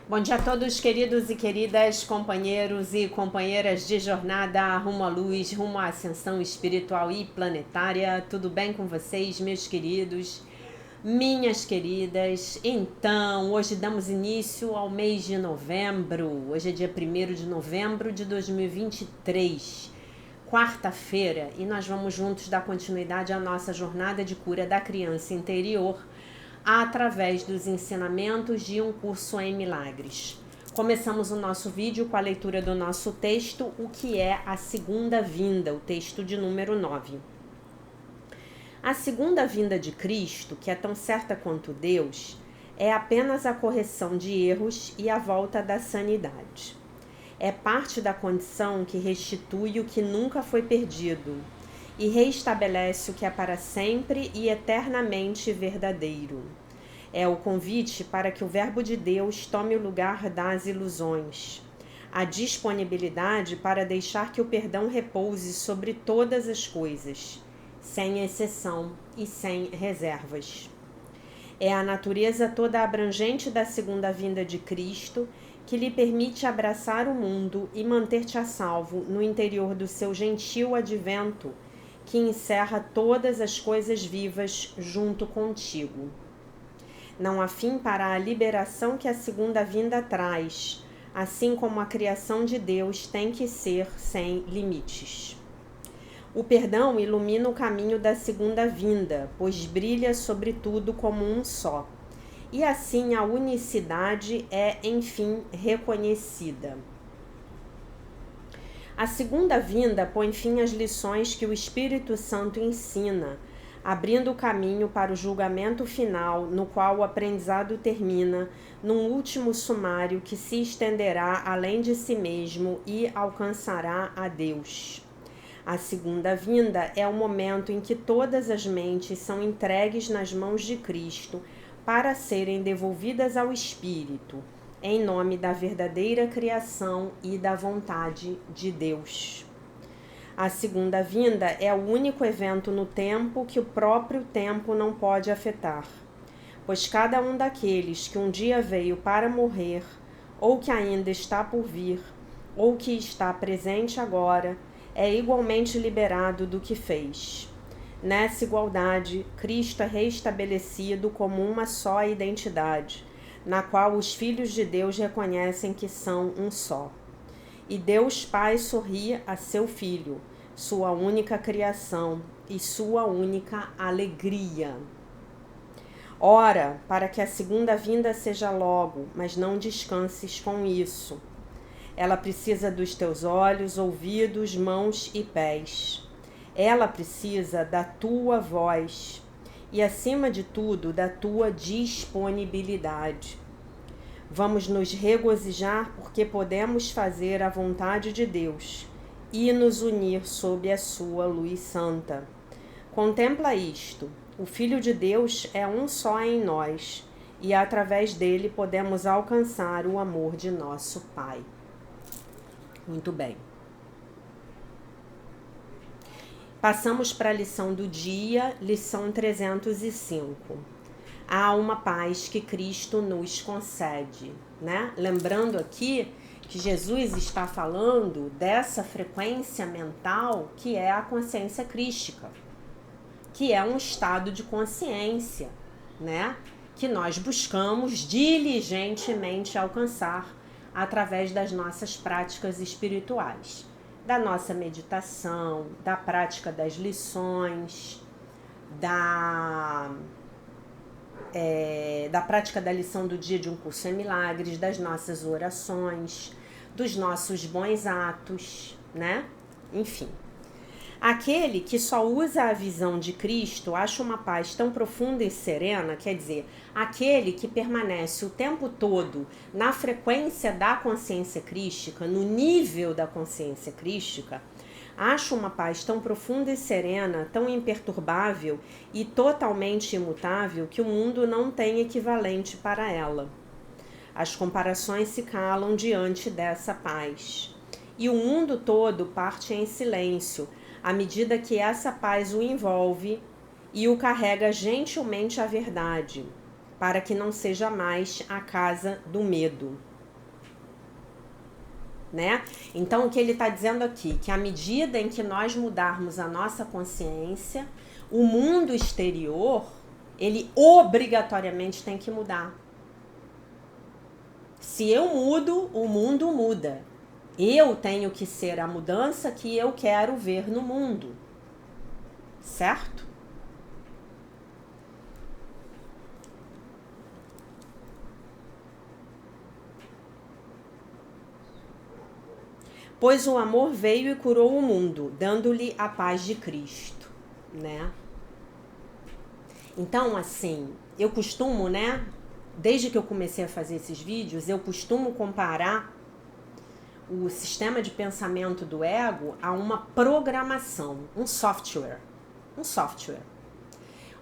Bom dia a todos, queridos e queridas, companheiros e companheiras de jornada rumo à luz, rumo à ascensão espiritual e planetária. Tudo bem com vocês, meus queridos, minhas queridas? Então, hoje damos início ao mês de novembro. Hoje é dia 1º de novembro de 2023, quarta-feira, e nós vamos juntos dar continuidade à nossa jornada de cura da criança interior através dos ensinamentos de um curso em milagres. Começamos o nosso vídeo com a leitura do nosso texto, o que é a segunda vinda, o texto de número 9. A segunda vinda de Cristo, que é tão certa quanto Deus, é apenas a correção de erros e a volta da sanidade. É parte da condição que restitui o que nunca foi perdido e reestabelece o que é para sempre e eternamente verdadeiro. É o convite para que o Verbo de Deus tome o lugar das ilusões. A disponibilidade para deixar que o perdão repouse sobre todas as coisas, sem exceção e sem reservas. É a natureza toda abrangente da segunda vinda de Cristo que lhe permite abraçar o mundo e manter-te a salvo no interior do seu gentil advento, que encerra todas as coisas vivas junto contigo. Não há fim para a liberação que a segunda vinda traz, assim como a criação de Deus tem que ser sem limites. O perdão ilumina o caminho da segunda vinda, pois brilha sobre tudo como um só. E assim a unicidade é, enfim, reconhecida. A segunda vinda põe fim às lições que o Espírito Santo ensina, abrindo o caminho para o julgamento final, no qual o aprendizado termina num último sumário que se estenderá além de si mesmo e alcançará a Deus. A segunda vinda é o momento em que todas as mentes são entregues nas mãos de Cristo para serem devolvidas ao Espírito, em nome da verdadeira criação e da vontade de Deus. A segunda vinda é o único evento no tempo que o próprio tempo não pode afetar, pois cada um daqueles que um dia veio para morrer, ou que ainda está por vir, ou que está presente agora, é igualmente liberado do que fez. Nessa igualdade, Cristo é reestabelecido como uma só identidade, na qual os filhos de Deus reconhecem que são um só. E Deus Pai sorri a seu Filho, sua única criação e sua única alegria. Ora, para que a segunda vinda seja logo, mas não descanses com isso. Ela precisa dos teus olhos, ouvidos, mãos e pés. Ela precisa da tua voz e, acima de tudo, da tua disponibilidade. Vamos nos regozijar porque podemos fazer a vontade de Deus e nos unir sob a sua luz santa. Contempla isto: o Filho de Deus é um só em nós e através dele podemos alcançar o amor de nosso Pai. Muito bem. Passamos para a lição do dia, lição 305. Há uma paz que Cristo nos concede, né? Lembrando aqui que Jesus está falando dessa frequência mental que é a consciência crística, que é um estado de consciência, né? Que nós buscamos diligentemente alcançar através das nossas práticas espirituais, da nossa meditação, da prática das lições, da prática da lição do dia de um curso em milagres, das nossas orações, dos nossos bons atos, né? Enfim. Aquele que só usa a visão de Cristo acha uma paz tão profunda e serena, quer dizer, aquele que permanece o tempo todo na frequência da consciência crística, no nível da consciência crística, acha uma paz tão profunda e serena, tão imperturbável e totalmente imutável que o mundo não tem equivalente para ela. As comparações se calam diante dessa paz. E o mundo todo parte em silêncio, à medida que essa paz o envolve e o carrega gentilmente à verdade, para que não seja mais a casa do medo. né? Então, o que ele está dizendo aqui, que à medida em que nós mudarmos a nossa consciência, o mundo exterior, ele obrigatoriamente tem que mudar. Se eu mudo, o mundo muda. Eu tenho que ser a mudança que eu quero ver no mundo. Certo? Pois o amor veio e curou o mundo, dando-lhe a paz de Cristo, né? Então, assim, eu costumo, né? Desde que eu comecei a fazer esses vídeos, eu costumo comparar o sistema de pensamento do ego a uma programação, um software. Um software.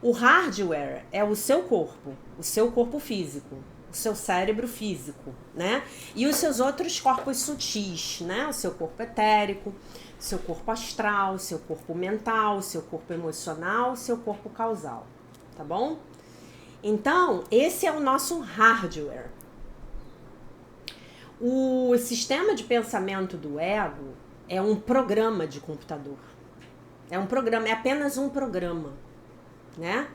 O hardware é o seu corpo físico, o seu cérebro físico, né? E os seus outros corpos sutis, né? O seu corpo etérico, seu corpo astral, seu corpo mental, seu corpo emocional, seu corpo causal, tá bom? Então, esse é o nosso hardware. O sistema de pensamento do ego é um programa de computador. É um programa, é apenas um programa, né?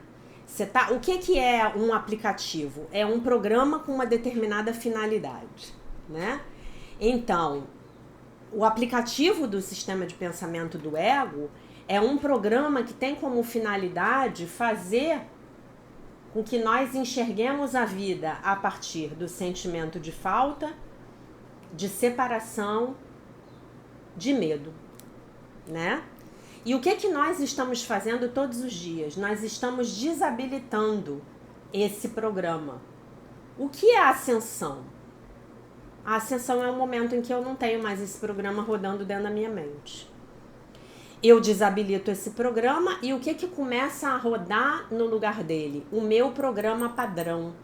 O que é um aplicativo? É um programa com uma determinada finalidade, né? Então, o aplicativo do sistema de pensamento do ego é um programa que tem como finalidade fazer com que nós enxerguemos a vida a partir do sentimento de falta, de separação, de medo, né? E o que nós estamos fazendo todos os dias? Nós estamos desabilitando esse programa. O que é a ascensão? A ascensão é um momento em que eu não tenho mais esse programa rodando dentro da minha mente. Eu desabilito esse programa e o que começa a rodar no lugar dele? O meu programa padrão.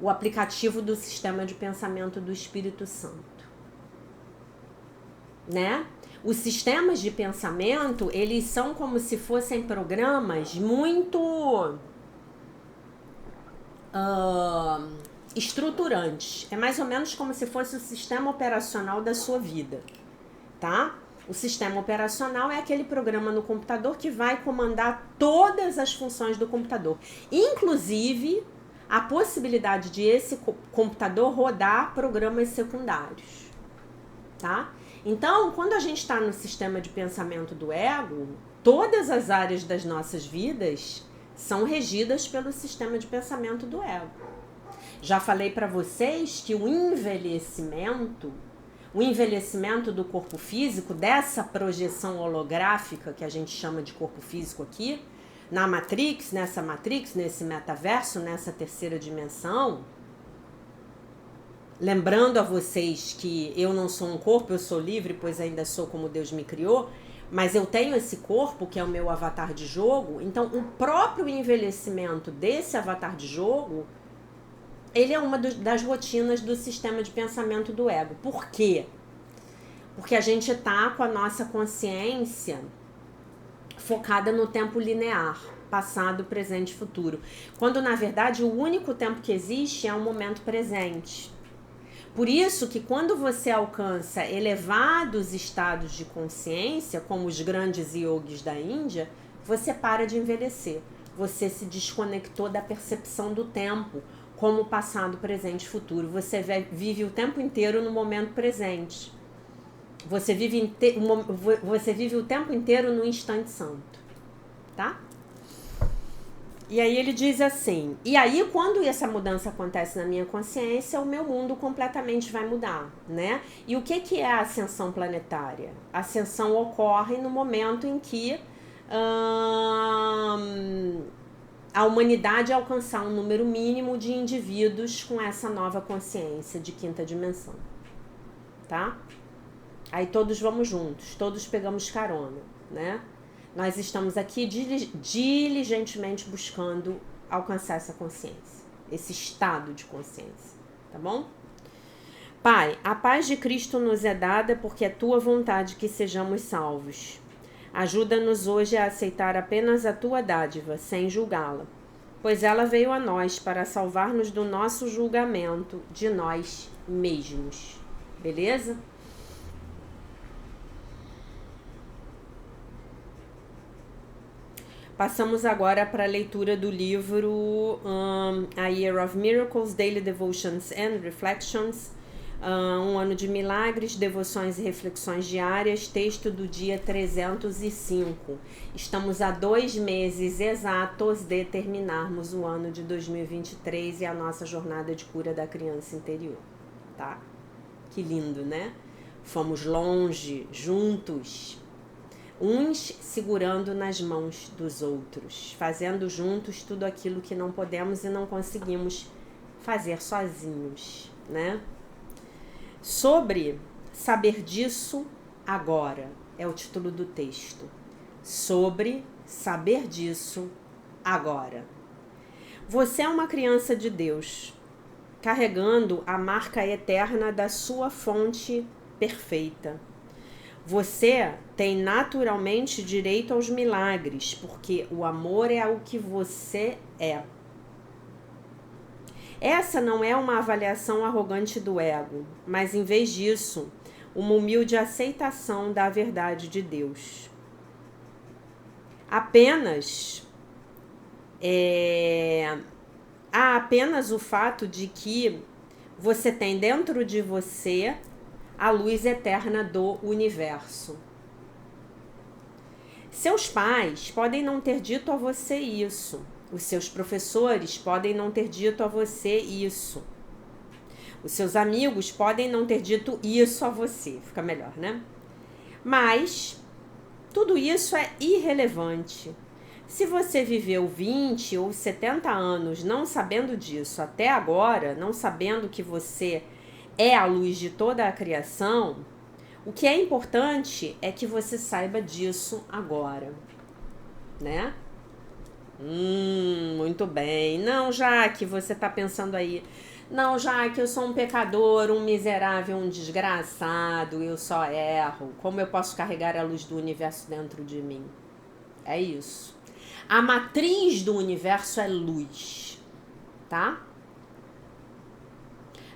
O aplicativo do sistema de pensamento do Espírito Santo. Né? Os sistemas de pensamento, eles são como se fossem programas muito estruturantes. É mais ou menos como se fosse o sistema operacional da sua vida, tá? O sistema operacional é aquele programa no computador que vai comandar todas as funções do computador, inclusive a possibilidade de esse computador rodar programas secundários, tá? Então, quando a gente está no sistema de pensamento do ego, todas as áreas das nossas vidas são regidas pelo sistema de pensamento do ego. Já falei para vocês que o envelhecimento do corpo físico, dessa projeção holográfica que a gente chama de corpo físico aqui, na Matrix, nesse metaverso, nessa terceira dimensão, lembrando a vocês que eu não sou um corpo, eu sou livre, pois ainda sou como Deus me criou, mas eu tenho esse corpo, que é o meu avatar de jogo. Então, o próprio envelhecimento desse avatar de jogo, ele é uma das rotinas do sistema de pensamento do ego. Por quê? Porque a gente tá com a nossa consciência focada no tempo linear, passado, presente e futuro. Quando, na verdade, o único tempo que existe é o momento presente. Por isso que quando você alcança elevados estados de consciência, como os grandes yogis da Índia, você para de envelhecer. Você se desconectou da percepção do tempo, como passado, presente e futuro. Você vive o tempo inteiro no momento presente. Você vive o tempo inteiro no instante santo. Tá? E aí ele diz assim, e aí quando essa mudança acontece na minha consciência, o meu mundo completamente vai mudar, né? E o que é a ascensão planetária? A ascensão ocorre no momento em que a humanidade alcançar um número mínimo de indivíduos com essa nova consciência de quinta dimensão, tá? Aí todos vamos juntos, todos pegamos carona, né? Nós estamos aqui diligentemente buscando alcançar essa consciência, esse estado de consciência, tá bom? Pai, a paz de Cristo nos é dada porque é tua vontade que sejamos salvos. Ajuda-nos hoje a aceitar apenas a tua dádiva, sem julgá-la, pois ela veio a nós para salvar-nos do nosso julgamento de nós mesmos. Beleza? Passamos agora para a leitura do livro A Year of Miracles, Daily Devotions and Reflections, um ano de milagres, devoções e reflexões diárias, texto do dia 305. Estamos a 2 meses exatos de terminarmos o ano de 2023 e a nossa jornada de cura da criança interior, tá? Que lindo, né? Fomos longe, juntos, uns segurando nas mãos dos outros, fazendo juntos tudo aquilo que não podemos e não conseguimos fazer sozinhos, né? Sobre saber disso agora, é o título do texto. Sobre saber disso agora. Você é uma criança de Deus, carregando a marca eterna da sua fonte perfeita. Você tem naturalmente direito aos milagres, porque o amor é o que você é. Essa não é uma avaliação arrogante do ego, mas em vez disso, uma humilde aceitação da verdade de Deus. Há apenas o fato de que você tem dentro de você a luz eterna do universo. Seus pais podem não ter dito a você isso. Os seus professores podem não ter dito a você isso. Os seus amigos podem não ter dito isso a você. Fica melhor, né? Mas tudo isso é irrelevante. Se você viveu 20 ou 70 anos não sabendo disso até agora, não sabendo que você é a luz de toda a criação, o que é importante é que você saiba disso agora, né? Muito bem. Não, Jaque, você tá pensando aí. Não, Jaque, eu sou um pecador, um miserável, um desgraçado, eu só erro. Como eu posso carregar a luz do universo dentro de mim? É isso. A matriz do universo é luz, tá?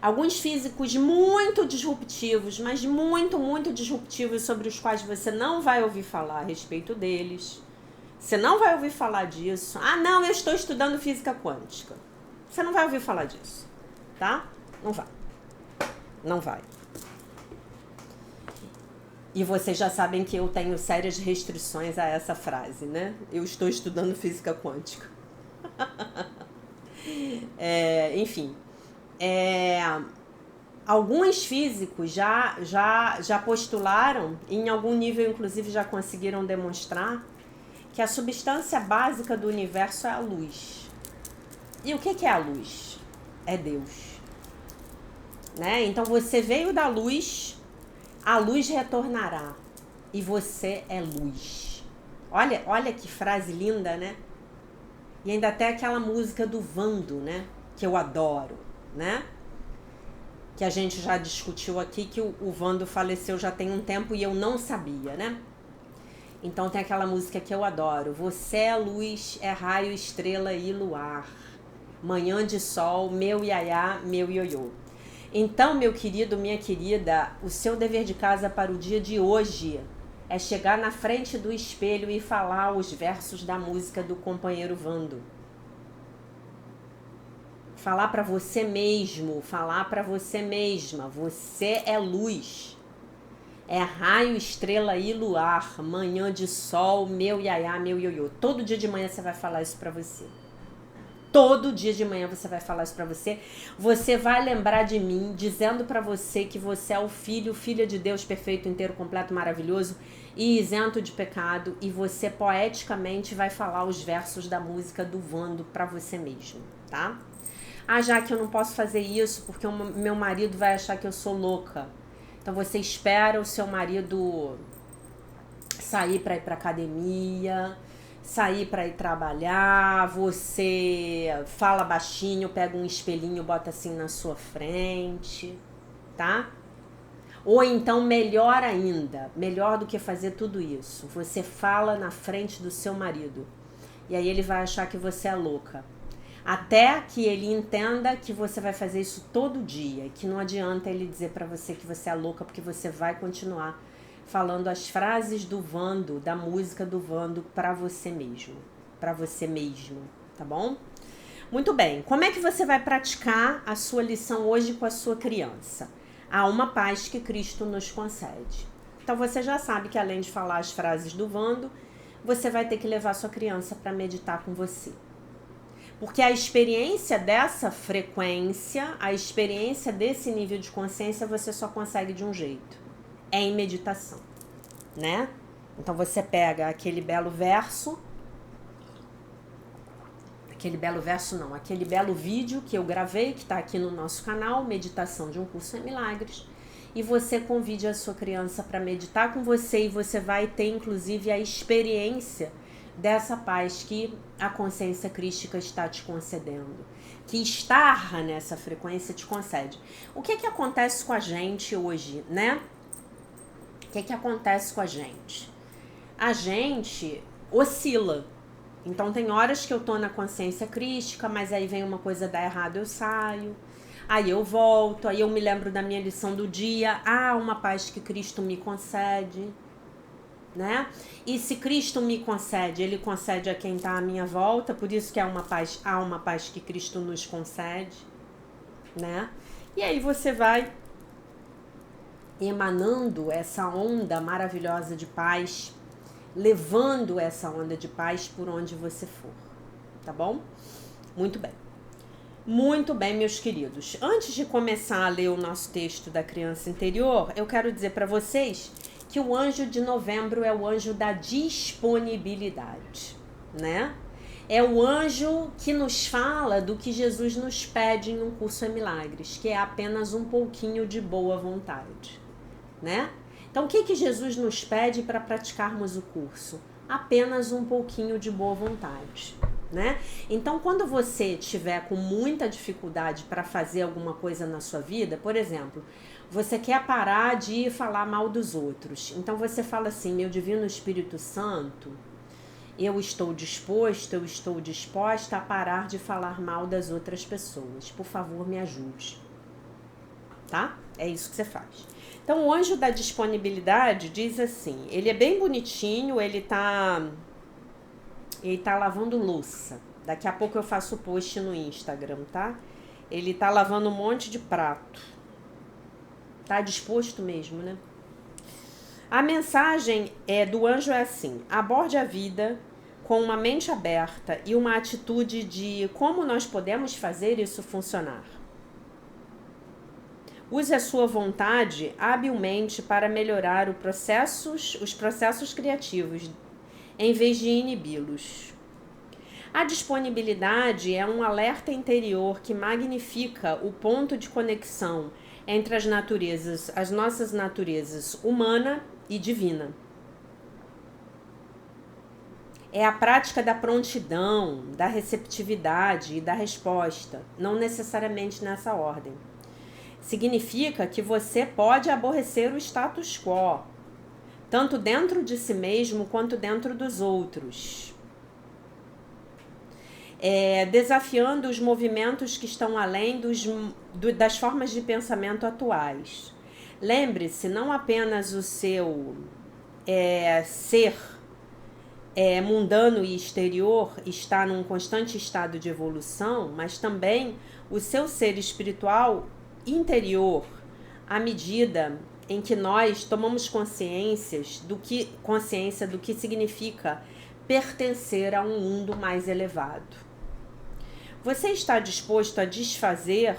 Alguns físicos muito disruptivos, mas muito disruptivos, sobre os quais você não vai ouvir falar a respeito deles. Você não vai ouvir falar disso. Ah, não, eu estou estudando física quântica. Você não vai ouvir falar disso, tá? Não vai. Não vai. E vocês já sabem que eu tenho sérias restrições a essa frase, né? Eu estou estudando física quântica. Enfim. Alguns físicos já postularam, e em algum nível inclusive já conseguiram demonstrar, que a substância básica do universo é a luz. E o que é a luz? É Deus, né? Então você veio da luz, a luz retornará, e você é luz. Olha que frase linda, né? E ainda tem aquela música do Vando, né? Que eu adoro, né? Que a gente já discutiu aqui, que o Vando faleceu já tem um tempo e eu não sabia, né? Então tem aquela música que eu adoro. Você é luz, é raio, estrela e luar. Manhã de sol, meu iaiá, meu ioiô. Então, meu querido, minha querida, o seu dever de casa para o dia de hoje é chegar na frente do espelho e falar os versos da música do companheiro Vando. Falar para você mesmo, falar para você mesma. Você é luz. É raio, estrela e luar, manhã de sol, meu iaiá, meu ioiô. Todo dia de manhã você vai falar isso pra você. Todo dia de manhã você vai falar isso pra você. Você vai lembrar de mim, dizendo pra você que você é o filho, filha de Deus, perfeito, inteiro, completo, maravilhoso e isento de pecado. E você poeticamente vai falar os versos da música do Vando pra você mesmo, tá? Ah, já que eu não posso fazer isso porque o meu marido vai achar que eu sou louca. Então você espera o seu marido sair para ir para academia, sair para ir trabalhar, você fala baixinho, pega um espelhinho, bota assim na sua frente, tá? Ou então, melhor ainda, melhor do que fazer tudo isso, você fala na frente do seu marido. E aí ele vai achar que você é louca. Até que ele entenda que você vai fazer isso todo dia, que não adianta ele dizer pra você que você é louca, porque você vai continuar falando as frases do Vando, da música do Vando, pra você mesmo, para você mesmo, tá bom? Muito bem, como é que você vai praticar a sua lição hoje com a sua criança? Há uma paz que Cristo nos concede. Então você já sabe que além de falar as frases do Vando, você vai ter que levar sua criança para meditar com você. Porque a experiência dessa frequência, a experiência desse nível de consciência, você só consegue de um jeito. É em meditação, né? Então você pega aquele belo verso, aquele belo vídeo que eu gravei, que está aqui no nosso canal, Meditação de um Curso em Milagres, e você convide a sua criança para meditar com você e você vai ter inclusive a experiência dessa paz que a consciência crística está te concedendo, que estar nessa frequência te concede. O que que acontece com a gente hoje, né? O que que acontece com a gente? A gente oscila. Então tem horas que eu tô na consciência crística, mas aí vem uma coisa dar errado, eu saio. Aí eu volto, aí eu me lembro da minha lição do dia. Uma paz que Cristo me concede, né? E se Cristo me concede, Ele concede a quem está à minha volta, por isso que há uma paz que Cristo nos concede, né? E aí você vai emanando essa onda maravilhosa de paz, levando essa onda de paz por onde você for, tá bom? Muito bem. Muito bem, meus queridos. Antes de começar a ler o nosso texto da criança interior, eu quero dizer para vocês que o anjo de novembro é o anjo da disponibilidade, né? É o anjo que nos fala do que Jesus nos pede em um curso em milagres, que é apenas um pouquinho de boa vontade, né? Então, o que Jesus nos pede para praticarmos o curso? Apenas um pouquinho de boa vontade, né? Então, quando você tiver com muita dificuldade para fazer alguma coisa na sua vida, por exemplo, você quer parar de falar mal dos outros. Então, você fala assim, meu Divino Espírito Santo, eu estou disposta a parar de falar mal das outras pessoas. Por favor, me ajude. Tá? É isso que você faz. Então, o anjo da disponibilidade diz assim, ele é bem bonitinho, ele tá lavando louça. Daqui a pouco eu faço o post no Instagram, tá? Ele tá lavando um monte de prato. Tá disposto mesmo, né? A mensagem do anjo é assim, aborde a vida com uma mente aberta e uma atitude de como nós podemos fazer isso funcionar. Use a sua vontade habilmente para melhorar os processos criativos, em vez de inibi-los. A disponibilidade é um alerta interior que magnifica o ponto de conexão entre as nossas naturezas humana e divina. É a prática da prontidão, da receptividade e da resposta, não necessariamente nessa ordem. Significa que você pode aborrecer o status quo, tanto dentro de si mesmo quanto dentro dos outros. Desafiando os movimentos que estão além das formas de pensamento atuais. Lembre-se, não apenas o seu ser mundano e exterior está num constante estado de evolução, mas também o seu ser espiritual interior, à medida em que nós tomamos consciência do que significa pertencer a um mundo mais elevado. Você está disposto a desfazer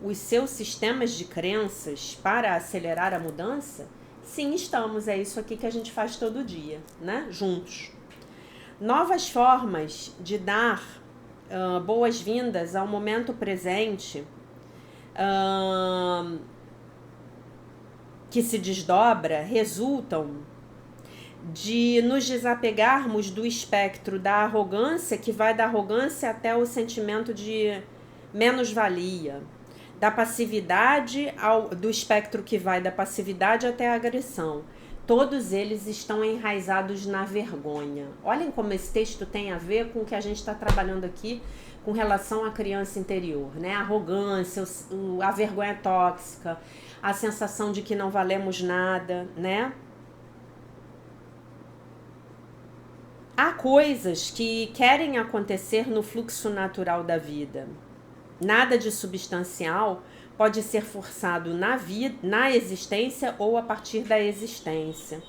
os seus sistemas de crenças para acelerar a mudança? Sim, estamos. É isso aqui que a gente faz todo dia, né? Juntos. Novas formas de dar boas-vindas ao momento presente que se desdobra resultam de nos desapegarmos do espectro da arrogância, que vai da arrogância até o sentimento de menos-valia, da passividade do espectro que vai da passividade até a agressão. Todos eles estão enraizados na vergonha. Olhem como esse texto tem a ver com o que a gente está trabalhando aqui com relação à criança interior, né? A arrogância, a vergonha tóxica, a sensação de que não valemos nada, né? Há coisas que querem acontecer no fluxo natural da vida. Nada de substancial pode ser forçado na vida, na existência ou a partir da existência.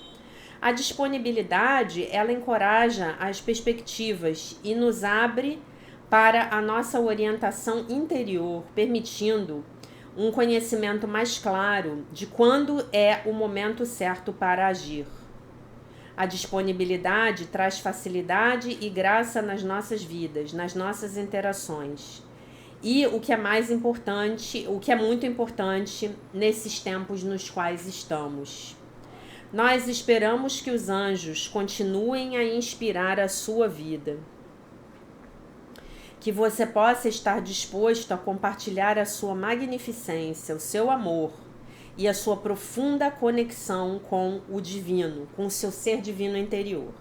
A disponibilidade, ela encoraja as perspectivas e nos abre para a nossa orientação interior, permitindo um conhecimento mais claro de quando é o momento certo para agir. A disponibilidade traz facilidade e graça nas nossas vidas, nas nossas interações. E o que é mais importante, o que é muito importante nesses tempos nos quais estamos. Nós esperamos que os anjos continuem a inspirar a sua vida. Que você possa estar disposto a compartilhar a sua magnificência, o seu amor e a sua profunda conexão com o divino, com o seu ser divino interior.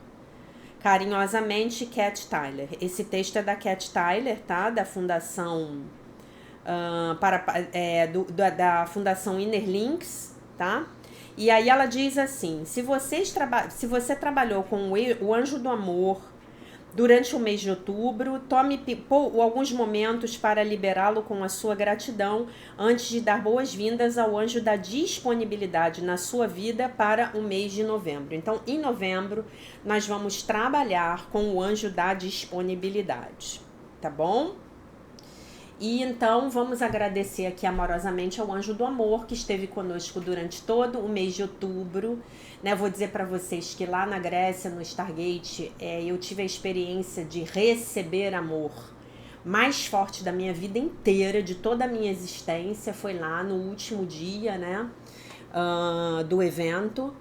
Carinhosamente, Cat Tyler. Esse texto é da Cat Tyler, tá? Da Fundação da Fundação Inner Links, tá? E aí ela diz assim: se você trabalhou com o anjo do amor durante o mês de outubro, tome alguns momentos para liberá-lo com a sua gratidão antes de dar boas-vindas ao anjo da disponibilidade na sua vida para o mês de novembro. Então, em novembro, nós vamos trabalhar com o anjo da disponibilidade, tá bom? E então vamos agradecer aqui amorosamente ao anjo do amor que esteve conosco durante todo o mês de outubro, né? Vou dizer para vocês que lá na Grécia, no Stargate, eu tive a experiência de receber amor mais forte da minha vida inteira, de toda a minha existência, foi lá no último dia, né, do evento.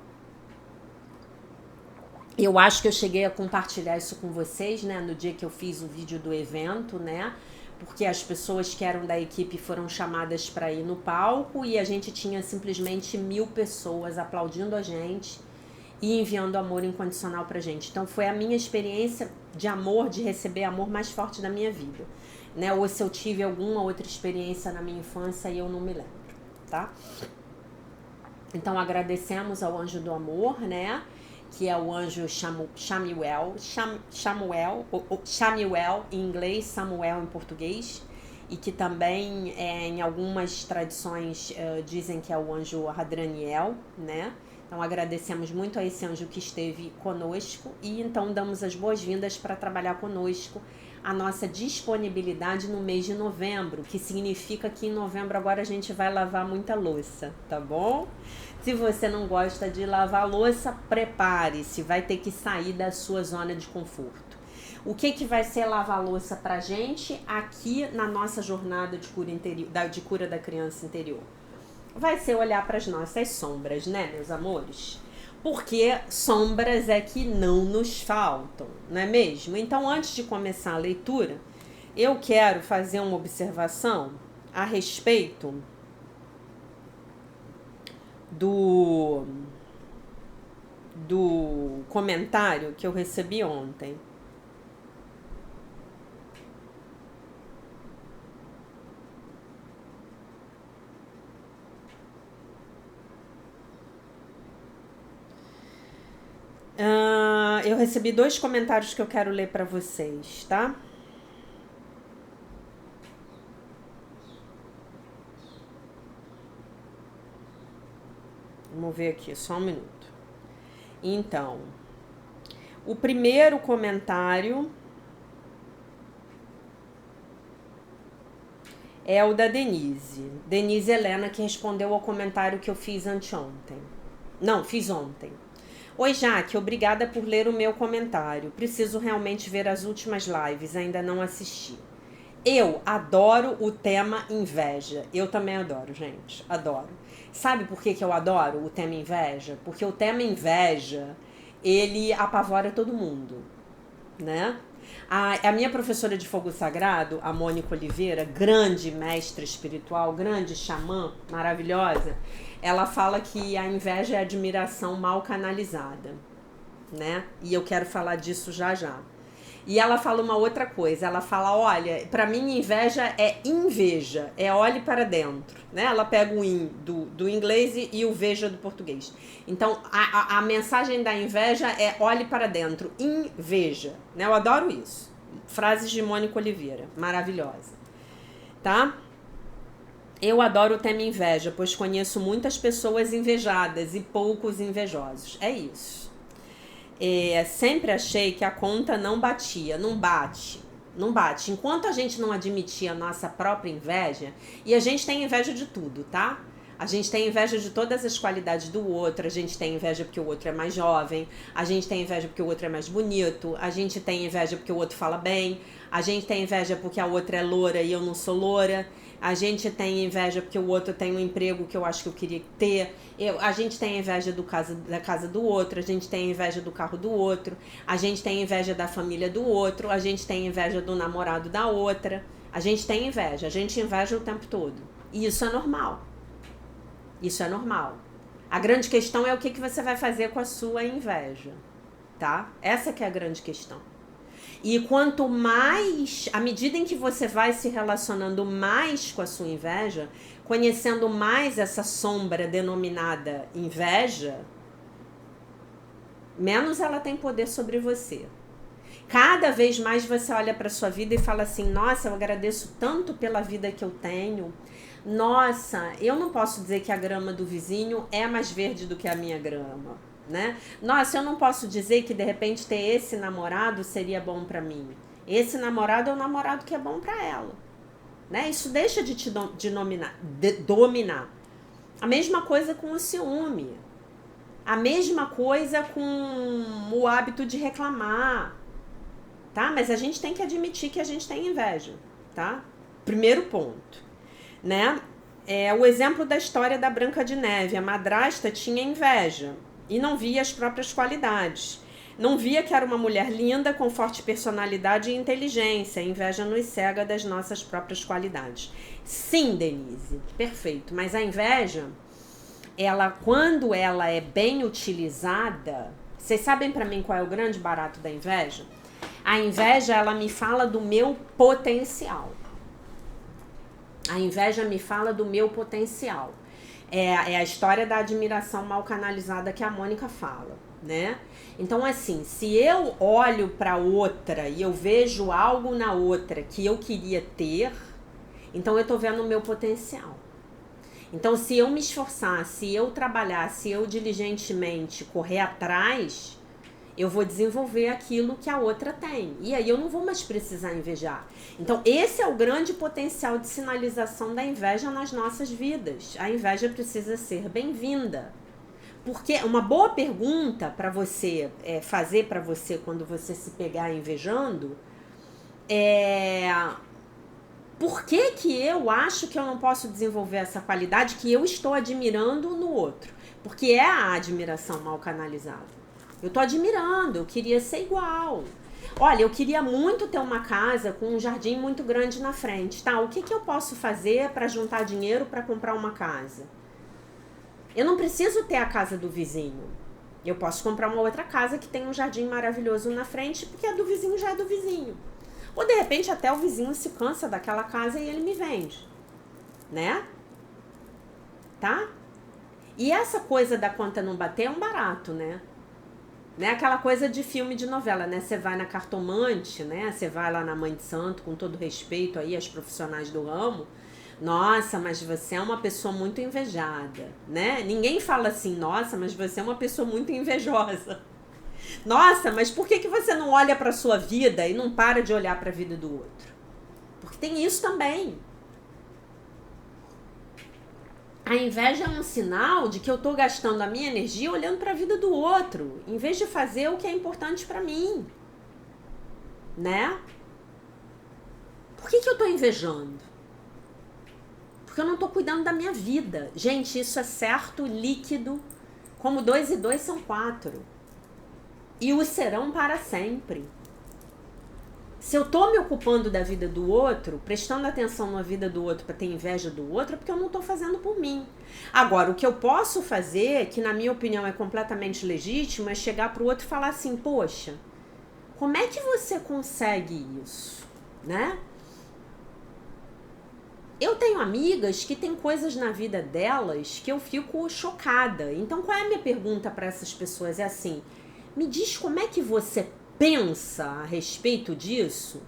Eu acho que eu cheguei a compartilhar isso com vocês, né, no dia que eu fiz o vídeo do evento, né, porque as pessoas que eram da equipe foram chamadas para ir no palco e a gente tinha simplesmente 1000 pessoas aplaudindo a gente e enviando amor incondicional pra gente. Então foi a minha experiência de amor, de receber amor mais forte da minha vida, né? Ou se eu tive alguma outra experiência na minha infância e eu não me lembro, tá? Então agradecemos ao anjo do amor, né? Que é o anjo Chamuel, em inglês, Samuel em português, e que também em algumas tradições dizem que é o anjo Hadraniel, né? Então agradecemos muito a esse anjo que esteve conosco e então damos as boas-vindas para trabalhar conosco a nossa disponibilidade no mês de novembro, que significa que em novembro agora a gente vai lavar muita louça, tá bom? Se você não gosta de lavar louça, prepare-se, vai ter que sair da sua zona de conforto. O que vai ser lavar louça pra gente aqui na nossa jornada de cura interior, de cura da criança interior? Vai ser olhar para as nossas sombras, né, meus amores? Porque sombras é que não nos faltam, não é mesmo? Então, antes de começar a leitura, eu quero fazer uma observação a respeito do comentário que eu recebi ontem. Eu recebi 2 comentários que eu quero ler para vocês, tá? Vamos ver aqui, só um minuto. Então, o primeiro comentário é o da Denise Helena, que respondeu ao comentário que eu fiz anteontem. Não, fiz ontem. Oi, Jaque, obrigada por ler o meu comentário. Preciso realmente ver as últimas lives, ainda não assisti. Eu adoro o tema inveja. Eu também adoro, gente. Adoro. Sabe por que eu adoro o tema inveja? Porque o tema inveja, ele apavora todo mundo, né? A minha professora de fogo sagrado, a Mônica Oliveira, grande mestra espiritual, grande xamã, maravilhosa, ela fala que a inveja é admiração mal canalizada, né? E eu quero falar disso já já. E ela fala uma outra coisa, ela fala, olha, para mim inveja é inveja, é olhe para dentro, né? Ela pega o in do inglês e o veja do português. Então, a mensagem da inveja é olhe para dentro, inveja, né? Eu adoro isso. Frases de Mônica Oliveira, maravilhosa, tá? Eu adoro o tema inveja, pois conheço muitas pessoas invejadas e poucos invejosos. É isso. Sempre achei que a conta não batia, não bate. Enquanto a gente não admitir a nossa própria inveja, e a gente tem inveja de tudo, tá? A gente tem inveja de todas as qualidades do outro, a gente tem inveja porque o outro é mais jovem, a gente tem inveja porque o outro é mais bonito, a gente tem inveja porque o outro fala bem, a gente tem inveja porque a outra é loura e eu não sou loura, a gente tem inveja porque o outro tem um emprego que eu acho que eu queria ter, a gente tem inveja da casa do outro, a gente tem inveja do carro do outro, a gente tem inveja da família do outro, a gente tem inveja do namorado da outra, a gente tem inveja, a gente inveja o tempo todo. E isso é normal. Isso é normal. A grande questão é o que você vai fazer com a sua inveja, tá? Essa que é a grande questão. E quanto mais, à medida em que você vai se relacionando mais com a sua inveja, conhecendo mais essa sombra denominada inveja, menos ela tem poder sobre você. Cada vez mais você olha para sua vida e fala assim, nossa, eu agradeço tanto pela vida que eu tenho. Nossa, eu não posso dizer que a grama do vizinho é mais verde do que a minha grama, né? Nossa, eu não posso dizer que de repente ter esse namorado seria bom para mim. Esse namorado é o namorado que é bom para ela, né? Isso deixa de te dominar. A mesma coisa com o ciúme. A mesma coisa com o hábito de reclamar, tá? Mas a gente tem que admitir que a gente tem inveja, tá? Primeiro ponto, né? O exemplo da história da Branca de Neve. A madrasta tinha inveja e não via as próprias qualidades. Não via que era uma mulher linda, com forte personalidade e inteligência. A inveja nos cega das nossas próprias qualidades. Sim, Denise, perfeito. Mas a inveja, quando ela é bem utilizada... Vocês sabem para mim qual é o grande barato da inveja? A inveja, ela me fala do meu potencial. A inveja me fala do meu potencial. É a história da admiração mal canalizada que a Mônica fala, né? Então, assim, se eu olho para outra e eu vejo algo na outra que eu queria ter, então eu tô vendo o meu potencial. Então, se eu me esforçar, se eu trabalhar, se eu diligentemente correr atrás, eu vou desenvolver aquilo que a outra tem. E aí eu não vou mais precisar invejar. Então, esse é o grande potencial de sinalização da inveja nas nossas vidas. A inveja precisa ser bem-vinda. Porque uma boa pergunta para você fazer para você quando você se pegar invejando é... Por que eu acho que eu não posso desenvolver essa qualidade que eu estou admirando no outro? Porque é a admiração mal canalizada. Eu tô admirando, eu queria ser igual. Olha, eu queria muito ter uma casa com um jardim muito grande na frente. Tá, o que eu posso fazer para juntar dinheiro para comprar uma casa? Eu não preciso ter a casa do vizinho. Eu posso comprar uma outra casa que tem um jardim maravilhoso na frente, porque a do vizinho já é do vizinho. Ou de repente até o vizinho se cansa daquela casa e ele me vende, né? Tá? E essa coisa da conta não bater é um barato, né? Aquela coisa de filme de novela, né? Você vai na cartomante, né? Você vai lá na Mãe de Santo, com todo respeito aí às profissionais do ramo. Nossa, mas você é uma pessoa muito invejada, né? Ninguém fala assim, nossa, mas você é uma pessoa muito invejosa. Nossa, mas por que você não olha para a sua vida e não para de olhar para a vida do outro? Porque tem isso também. A inveja é um sinal de que eu estou gastando a minha energia olhando para a vida do outro, em vez de fazer o que é importante para mim, né? Por que eu estou invejando? Porque eu não estou cuidando da minha vida. Gente, isso é certo, líquido, como 2 e 2 são 4. E o serão para sempre. Se eu tô me ocupando da vida do outro, prestando atenção na vida do outro para ter inveja do outro, é porque eu não tô fazendo por mim. Agora, o que eu posso fazer, que na minha opinião é completamente legítimo, é chegar pro outro e falar assim, poxa, Como é que você consegue isso, né? Eu tenho amigas que têm coisas na vida delas que eu fico chocada. Então, qual é a minha pergunta para essas pessoas? É assim, me diz como é que você pensa a respeito disso?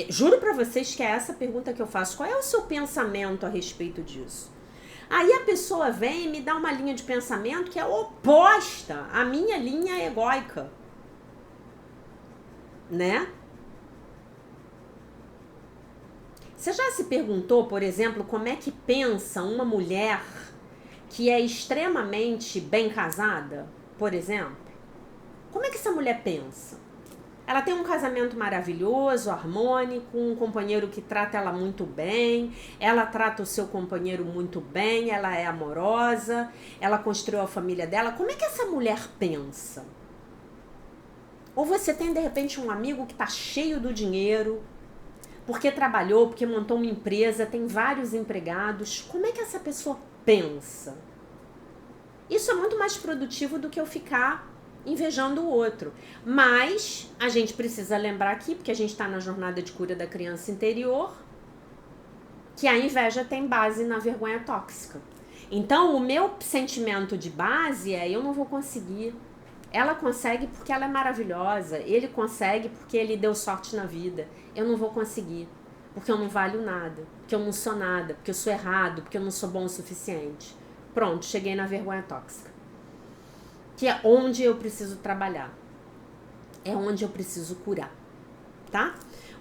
Juro para vocês que é essa pergunta que eu faço. Qual é o seu pensamento a respeito disso? Aí a pessoa vem e me dá uma linha de pensamento que é oposta à minha linha egóica, né? Você já se perguntou, por exemplo, como é que pensa uma mulher que é extremamente bem casada, por exemplo? Como é que essa mulher pensa? Ela tem um casamento maravilhoso, harmônico, um companheiro que trata ela muito bem, ela trata o seu companheiro muito bem, ela é amorosa, ela construiu a família dela. Como é que essa mulher pensa? Ou você tem, de repente, um amigo que está cheio do dinheiro, porque trabalhou, porque montou uma empresa, tem vários empregados. Como é que essa pessoa pensa? Isso é muito mais produtivo do que eu ficar invejando o outro. Mas a gente precisa lembrar aqui, porque a gente está na jornada de cura da criança interior, que a inveja tem base na vergonha tóxica. Então, o meu sentimento de base é: eu não vou conseguir. Ela consegue porque ela é maravilhosa. Ele consegue porque ele deu sorte na vida. Eu não vou conseguir, porque eu não valho nada, porque eu não sou nada, porque eu sou errado, porque eu não sou bom o suficiente. Pronto, cheguei na vergonha tóxica. Que é onde eu preciso trabalhar. É onde eu preciso curar, tá?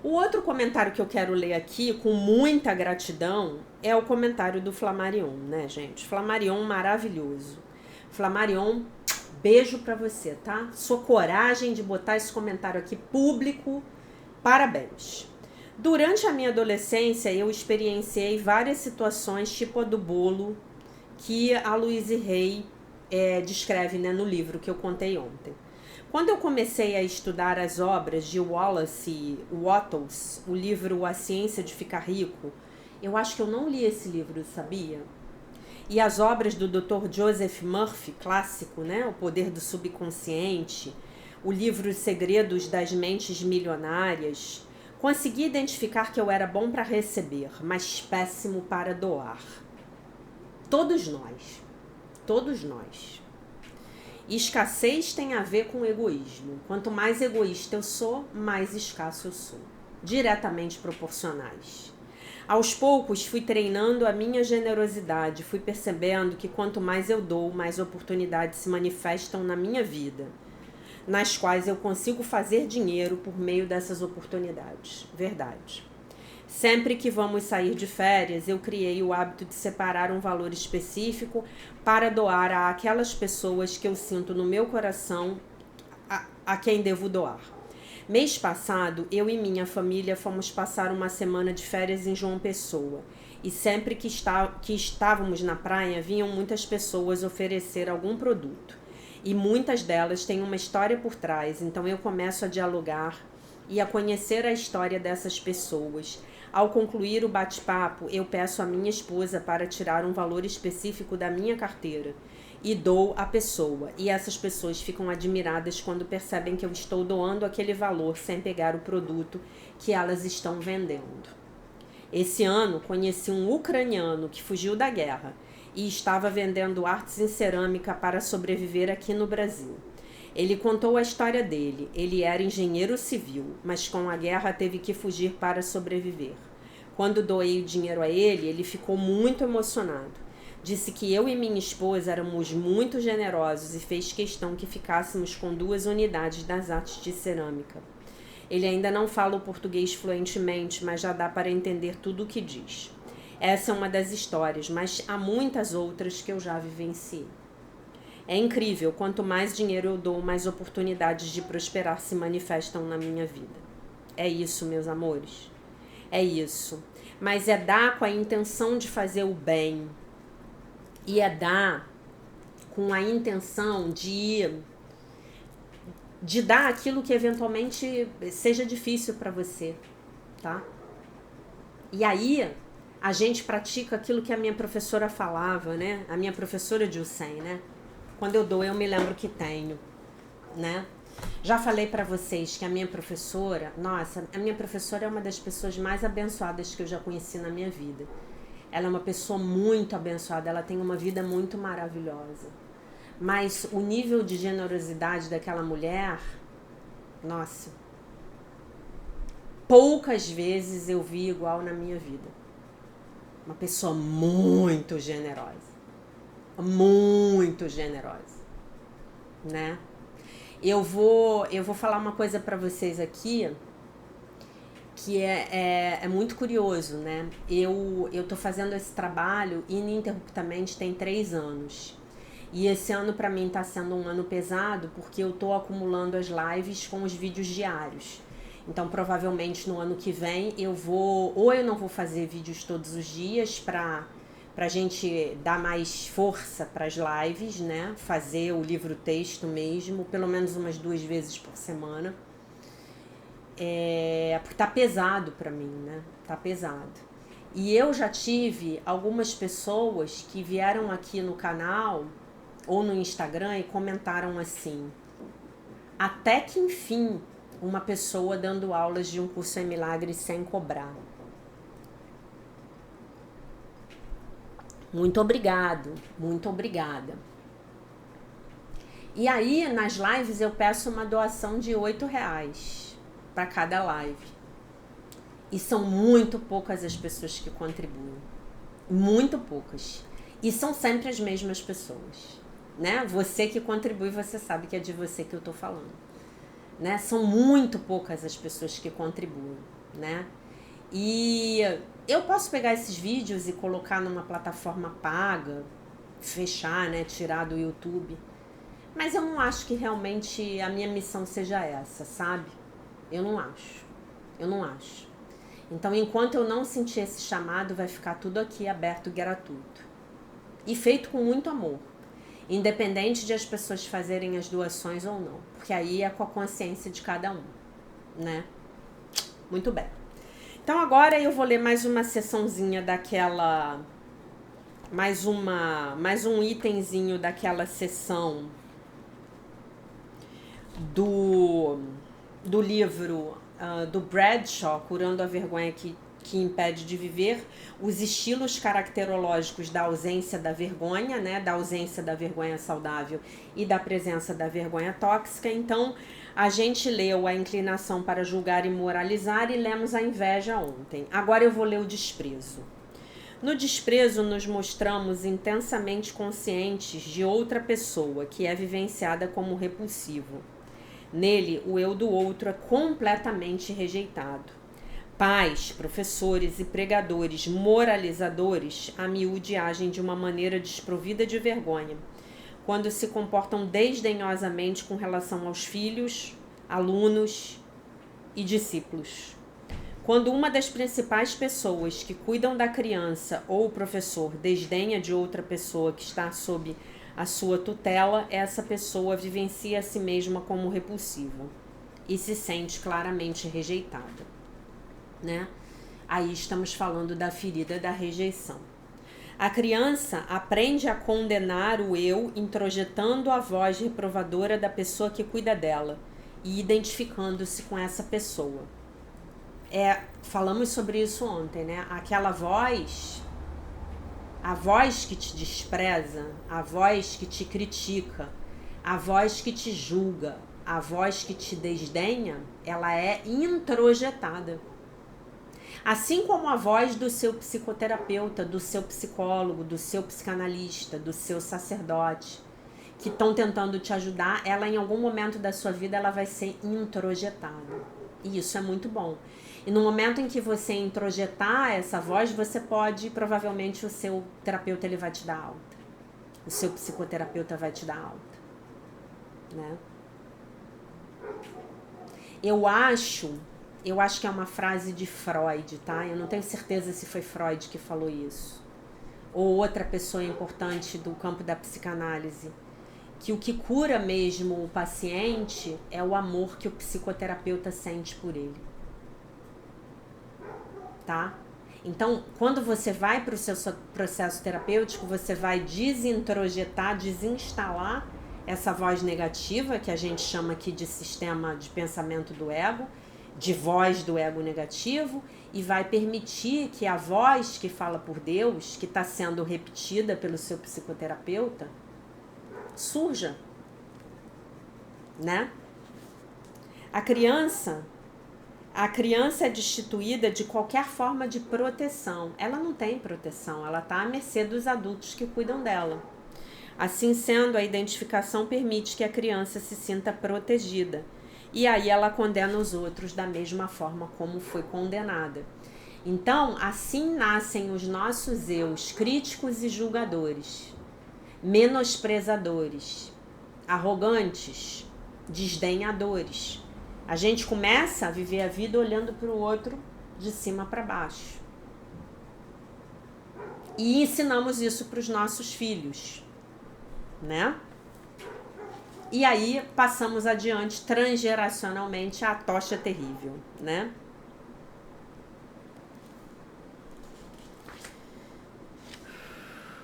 O outro comentário que eu quero ler aqui, com muita gratidão, é o comentário do Flamarion, né, gente? Flamarion maravilhoso. Flamarion, beijo pra você, tá? Sua coragem de botar esse comentário aqui público, parabéns. Durante a minha adolescência, eu experienciei várias situações, tipo a do bolo, que a Louise Hay descreve, né, no livro que eu contei ontem. Quando eu comecei a estudar as obras de Wallace Wattles, o livro A Ciência de Ficar Rico, eu acho que eu não li esse livro, sabia? E as obras do Dr. Joseph Murphy, clássico, né? O Poder do Subconsciente, o livro Os Segredos das Mentes Milionárias, consegui identificar que eu era bom para receber, mas péssimo para doar. Todos nós. Todos nós. Escassez tem a ver com egoísmo. Quanto mais egoísta eu sou, mais escasso eu sou. Diretamente proporcionais. Aos poucos fui treinando a minha generosidade, fui percebendo que quanto mais eu dou, mais oportunidades se manifestam na minha vida, nas quais eu consigo fazer dinheiro por meio dessas oportunidades. Verdade. Sempre que vamos sair de férias, eu criei o hábito de separar um valor específico para doar a aquelas pessoas que eu sinto no meu coração a quem devo doar. Mês passado, eu e minha família fomos passar uma semana de férias em João Pessoa. E sempre que estávamos na praia, vinham muitas pessoas oferecer algum produto. E muitas delas têm uma história por trás, então eu começo a dialogar e a conhecer a história dessas pessoas. Ao concluir o bate-papo, eu peço à minha esposa para tirar um valor específico da minha carteira e dou à pessoa. E essas pessoas ficam admiradas quando percebem que eu estou doando aquele valor sem pegar o produto que elas estão vendendo. Esse ano, conheci um ucraniano que fugiu da guerra e estava vendendo artes em cerâmica para sobreviver aqui no Brasil. Ele contou a história dele. Ele era engenheiro civil, mas com a guerra teve que fugir para sobreviver. Quando doei o dinheiro a ele, ele ficou muito emocionado. Disse que eu e minha esposa éramos muito generosos e fez questão que ficássemos com 2 unidades das artes de cerâmica. Ele ainda não fala o português fluentemente, mas já dá para entender tudo o que diz. Essa é uma das histórias, mas há muitas outras que eu já vivenciei. É incrível, quanto mais dinheiro eu dou, mais oportunidades de prosperar se manifestam na minha vida. É isso, meus amores. É isso. Mas é dar com a intenção de fazer o bem. E é dar com a intenção de dar aquilo que eventualmente seja difícil para você, tá? E aí, a gente pratica aquilo que a minha professora falava, né? A minha professora Dilsen, né? Quando eu dou, eu me lembro que tenho, né? Já falei para vocês que a minha professora, nossa, a minha professora é uma das pessoas mais abençoadas que eu já conheci na minha vida. Ela é uma pessoa muito abençoada, ela tem uma vida muito maravilhosa. Mas o nível de generosidade daquela mulher, nossa, poucas vezes eu vi igual na minha vida. Uma pessoa muito generosa, né? Eu vou falar uma coisa para vocês aqui que é muito curioso, né? Eu tô fazendo esse trabalho ininterruptamente tem 3 anos. E esse ano para mim tá sendo um ano pesado porque eu tô acumulando as lives com os vídeos diários. Então provavelmente no ano que vem eu não vou fazer vídeos todos os dias pra gente dar mais força para as lives, né? Fazer o livro-texto mesmo, pelo menos umas 2 vezes por semana. Porque tá pesado pra mim, né? Tá pesado. E eu já tive algumas pessoas que vieram aqui no canal ou no Instagram e comentaram assim: até que enfim, uma pessoa dando aulas de um curso em milagres sem cobrar. Muito obrigado, muito obrigada. E aí, nas lives, eu peço uma doação de R$8 para cada live. E são muito poucas as pessoas que contribuem. Muito poucas. E são sempre as mesmas pessoas, né? Você que contribui, você sabe que é de você que eu tô falando, né? São muito poucas as pessoas que contribuem, né? E eu posso pegar esses vídeos e colocar numa plataforma paga, fechar, né? Tirar do YouTube. Mas eu não acho que realmente a minha missão seja essa, sabe? Eu não acho. Então, enquanto eu não sentir esse chamado, vai ficar tudo aqui aberto, gratuito. E feito com muito amor. Independente de as pessoas fazerem as doações ou não. Porque aí é com a consciência de cada um, né? Muito bem. Então, agora eu vou ler mais uma sessãozinha daquela... Mais um itemzinho daquela sessão do livro do Bradshaw, Curando a Vergonha que Impede de Viver, os estilos caracterológicos da ausência da vergonha, né, da ausência da vergonha saudável e da presença da vergonha tóxica. Então, a gente leu a inclinação para julgar e moralizar e lemos a inveja ontem. Agora eu vou ler o desprezo. No desprezo, nos mostramos intensamente conscientes de outra pessoa que é vivenciada como repulsivo. Nele, o eu do outro é completamente rejeitado. Pais, professores e pregadores moralizadores a miúde agem de uma maneira desprovida de vergonha, quando se comportam desdenhosamente com relação aos filhos, alunos e discípulos. Quando uma das principais pessoas que cuidam da criança ou o professor desdenha de outra pessoa que está sob a sua tutela, essa pessoa vivencia a si mesma como repulsiva e se sente claramente rejeitada, né? Aí estamos falando da ferida da rejeição. A criança aprende a condenar o eu introjetando a voz reprovadora da pessoa que cuida dela e identificando-se com essa pessoa. Falamos sobre isso ontem, né? Aquela voz... A voz que te despreza, a voz que te critica, a voz que te julga, a voz que te desdenha, ela é introjetada. Assim como a voz do seu psicoterapeuta, do seu psicólogo, do seu psicanalista, do seu sacerdote, que estão tentando te ajudar, ela em algum momento da sua vida ela vai ser introjetada. E isso é muito bom. E no momento em que você introjetar essa voz, você pode, provavelmente o seu terapeuta ele vai te dar alta. O seu psicoterapeuta vai te dar alta, né? Eu acho que é uma frase de Freud, tá? Eu não tenho certeza se foi Freud que falou isso. Ou outra pessoa importante do campo da psicanálise. Que o que cura mesmo o paciente é o amor que o psicoterapeuta sente por ele. Tá? Então, quando você vai para o seu processo terapêutico, você vai desintrojetar, desinstalar essa voz negativa, que a gente chama aqui de sistema de pensamento do ego, de voz do ego negativo, e vai permitir que a voz que fala por Deus, que está sendo repetida pelo seu psicoterapeuta, surja, né? A criança é destituída de qualquer forma de proteção. Ela não tem proteção, ela está à mercê dos adultos que cuidam dela. Assim sendo, a identificação permite que a criança se sinta protegida. E aí ela condena os outros da mesma forma como foi condenada. Então, assim nascem os nossos eus críticos e julgadores, menosprezadores, arrogantes, desdenhadores. A gente começa a viver a vida olhando para o outro de cima para baixo. E ensinamos isso para os nossos filhos, né? E aí passamos adiante transgeracionalmente a tocha terrível, né?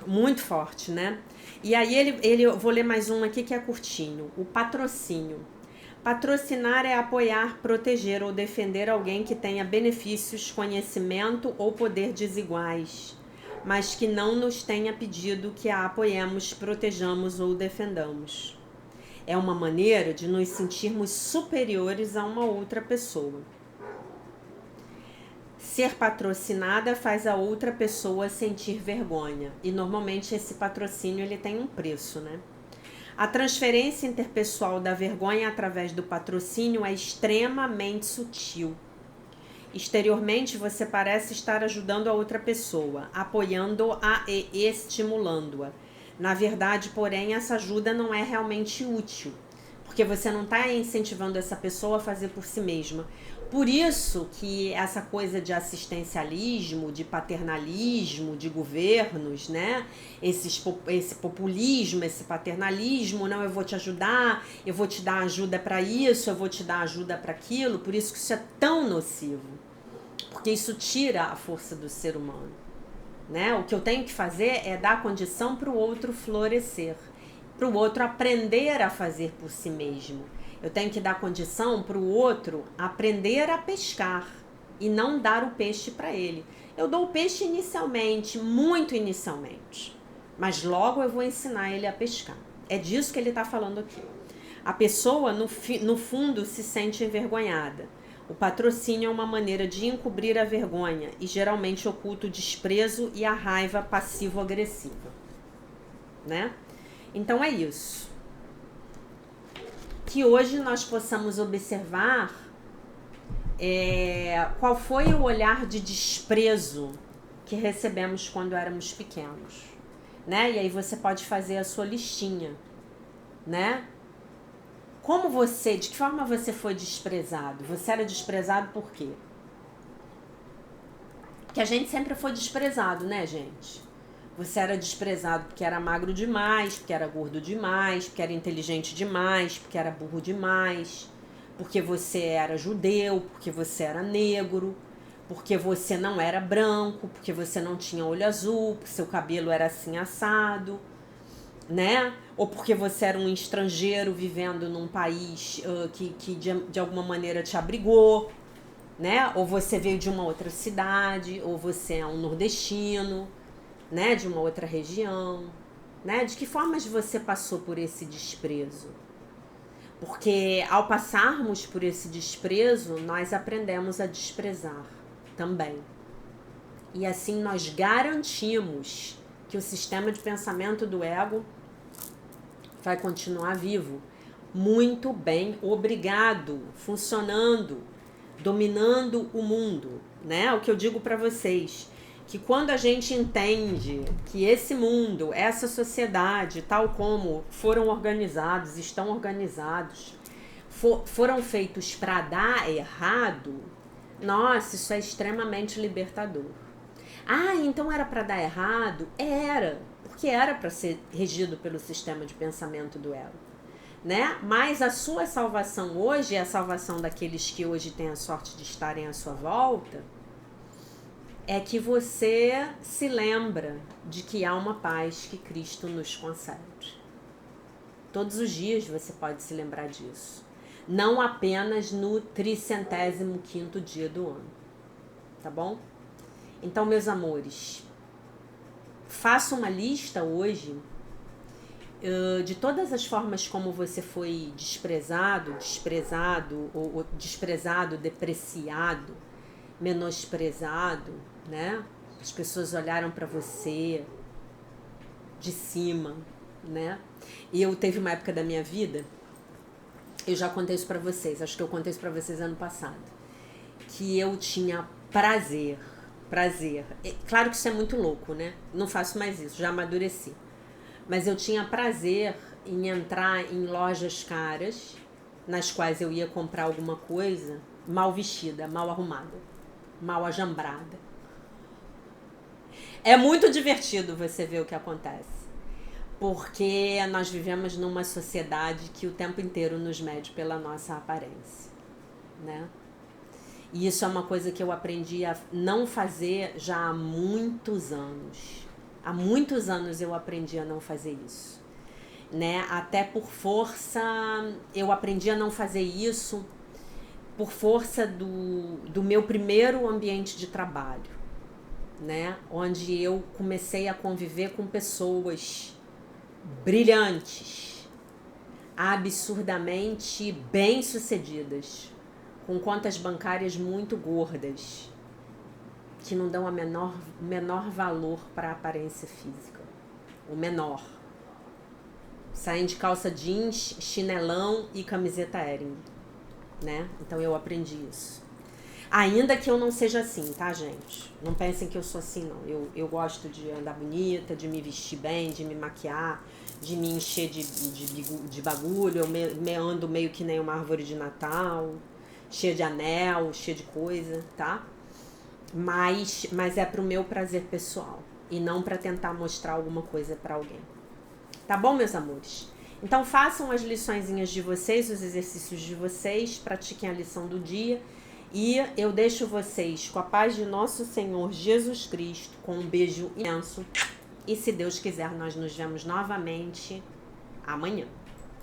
Muito forte, né? E aí eu vou ler mais um aqui que é curtinho. O patrocínio. Patrocinar é apoiar, proteger ou defender alguém que tenha benefícios, conhecimento ou poder desiguais, mas que não nos tenha pedido que a apoiemos, protejamos ou defendamos. É uma maneira de nos sentirmos superiores a uma outra pessoa. Ser patrocinada faz a outra pessoa sentir vergonha. E normalmente esse patrocínio ele tem um preço, né? A transferência interpessoal da vergonha através do patrocínio é extremamente sutil. Exteriormente, você parece estar ajudando a outra pessoa, apoiando-a e estimulando-a. Na verdade, porém, essa ajuda não é realmente útil, porque você não está incentivando essa pessoa a fazer por si mesma. Por isso que essa coisa de assistencialismo, de paternalismo, de governos, né? Esse populismo, esse paternalismo, não, eu vou te ajudar, eu vou te dar ajuda para isso, eu vou te dar ajuda para aquilo, por isso que isso é tão nocivo, porque isso tira a força do ser humano, né? O que eu tenho que fazer é dar condição para o outro florescer, para o outro aprender a fazer por si mesmo. Eu tenho que dar condição para o outro aprender a pescar e não dar o peixe para ele. Eu dou o peixe inicialmente, muito inicialmente, mas logo eu vou ensinar ele a pescar. É disso que ele está falando aqui. A pessoa, no fundo, se sente envergonhada. O patrocínio é uma maneira de encobrir a vergonha e geralmente oculta o desprezo e a raiva passivo-agressiva, né? Então é isso. Que hoje nós possamos observar qual foi o olhar de desprezo que recebemos quando éramos pequenos, né? E aí você pode fazer a sua listinha, né? De que forma você foi desprezado? Você era desprezado por quê? Porque a gente sempre foi desprezado, né, gente? Você era desprezado porque era magro demais, porque era gordo demais, porque era inteligente demais, porque era burro demais, porque você era judeu, porque você era negro, porque você não era branco, porque você não tinha olho azul, porque seu cabelo era assim assado, né? Ou porque você era um estrangeiro vivendo num país que de alguma maneira te abrigou, né? Ou você veio de uma outra cidade, ou você é um nordestino, né, de uma outra região, né? De que formas você passou por esse desprezo? Porque ao passarmos por esse desprezo, nós aprendemos a desprezar também. E assim nós garantimos que o sistema de pensamento do ego vai continuar vivo. Muito bem, obrigado, funcionando, dominando o mundo, né? O que eu digo para vocês, que quando a gente entende que esse mundo, essa sociedade, tal como foram organizados, estão organizados, foram feitos para dar errado, nossa, isso é extremamente libertador. Ah, então era para dar errado? Era, porque era para ser regido pelo sistema de pensamento do ego, né? Mas a sua salvação hoje, a salvação daqueles que hoje têm a sorte de estarem à sua volta, é que você se lembra de que há uma paz que Cristo nos concede. Todos os dias você pode se lembrar disso. Não apenas no 305º dia do ano. Tá bom? Então, meus amores, faça uma lista hoje de todas as formas como você foi desprezado, depreciado, menosprezado, né? As pessoas olharam para você de cima, né? E eu teve uma época da minha vida, eu já contei isso para vocês, acho que eu contei isso para vocês ano passado, que eu tinha prazer. Claro que isso é muito louco, né? Não faço mais isso, já amadureci. Mas eu tinha prazer em entrar em lojas caras, nas quais eu ia comprar alguma coisa mal vestida, mal arrumada, mal ajambrada. É muito divertido você ver o que acontece. Porque nós vivemos numa sociedade que o tempo inteiro nos mede pela nossa aparência, né? E isso é uma coisa que eu aprendi a não fazer já há muitos anos. Há muitos anos eu aprendi a não fazer isso, né? Até por força, eu aprendi a não fazer isso por força do meu primeiro ambiente de trabalho, né? Onde eu comecei a conviver com pessoas brilhantes, absurdamente bem-sucedidas, com contas bancárias muito gordas, que não dão o menor valor para a aparência física. O menor. Saem de calça jeans, chinelão e camiseta Hering, né? Então eu aprendi isso. Ainda que eu não seja assim, tá, gente? Não pensem que eu sou assim, não. Eu gosto de andar bonita, de me vestir bem, de me maquiar, de me encher de bagulho. Eu ando meio que nem uma árvore de Natal, cheia de anel, cheia de coisa, tá? Mas é pro meu prazer pessoal e não pra tentar mostrar alguma coisa pra alguém. Tá bom, meus amores? Então façam as liçõezinhas de vocês, os exercícios de vocês, pratiquem a lição do dia. E eu deixo vocês com a paz de nosso Senhor Jesus Cristo, com um beijo imenso. E se Deus quiser, nós nos vemos novamente amanhã.